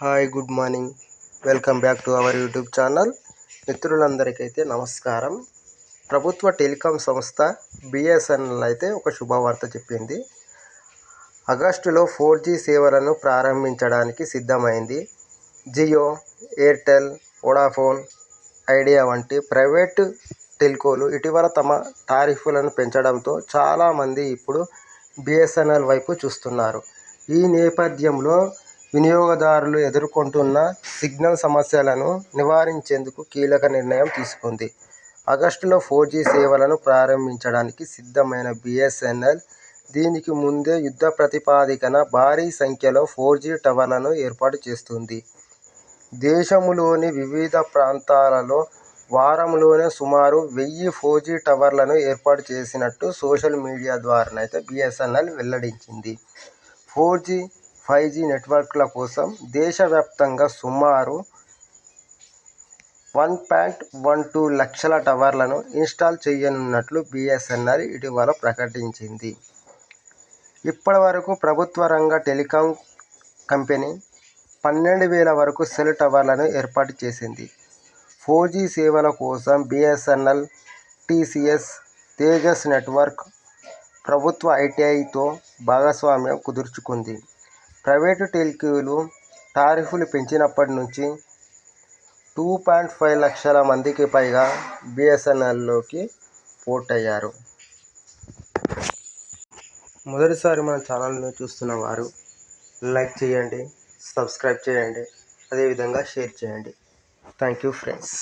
Hi, good morning. Welcome back to our YouTube channel. మిత్రులందరికైతే నమస్కారం. ప్రభుత్వ టెలికాం సంస్థ బిఎస్ఎన్ఎల్ అయితే ఒక శుభవార్త చెప్పింది. ఆగస్టులో 4G సేవలను ప్రారంభించడానికి సిద్ధమైంది. జియో, ఎయిర్టెల్, వోడాఫోన్, ఐడియా వంటి ప్రైవేటు టెలికోలు ఇటీవల తమ టారిఫ్లను పెంచడంతో చాలామంది ఇప్పుడు బిఎస్ఎన్ఎల్ వైపు చూస్తున్నారు. ఈ నేపథ్యంలో వినియోగదారులు ఎదుర్కొంటున్న సిగ్నల్ సమస్యలను నివారించేందుకు కీలక నిర్ణయం తీసుకుంది. ఆగస్టులో 4G సేవలను ప్రారంభించడానికి సిద్ధమైన బిఎస్ఎన్ఎల్ దీనికి ముందే యుద్ధ ప్రాతిపదికన భారీ సంఖ్యలో 4G టవర్లను ఏర్పాటు చేస్తుంది. దేశంలోని వివిధ ప్రాంతాలలో వారంలోనే సుమారు 1000 4G టవర్లను ఏర్పాటు చేసినట్టు సోషల్ మీడియా ద్వారానైతే బిఎస్ఎన్ఎల్ వెల్లడించింది. 4G, 5G నెట్వర్క్ల కోసం దేశవ్యాప్తంగా సుమారు 1.12 లక్షల టవర్లను ఇన్స్టాల్ చేయనున్నట్లు బిఎస్ఎన్ఎల్ ఇటీవల ప్రకటించింది. ఇప్పటివరకు ప్రభుత్వ రంగ టెలికాం కంపెనీ 12,000 వరకు సెల్ టవర్లను ఏర్పాటు చేసింది. 4G సేవల కోసం బిఎస్ఎన్ఎల్, టీసీఎస్, తేజస్ నెట్వర్క్, ప్రభుత్వ ఐటీఐతో భాగస్వామ్యం కుదుర్చుకుంది. ప్రైవేటు టెలికోలు టారిఫ్లు పెంచినప్పటి నుంచి 2.5 లక్షల మందికి పైగా బిఎస్ఎన్ఎల్లోకి పోర్ట్ అయ్యారు. మొదటిసారి మన ఛానల్ని చూస్తున్న వారు లైక్ చేయండి, సబ్స్క్రైబ్ చేయండి, అదేవిధంగా షేర్ చేయండి. Thank you friends.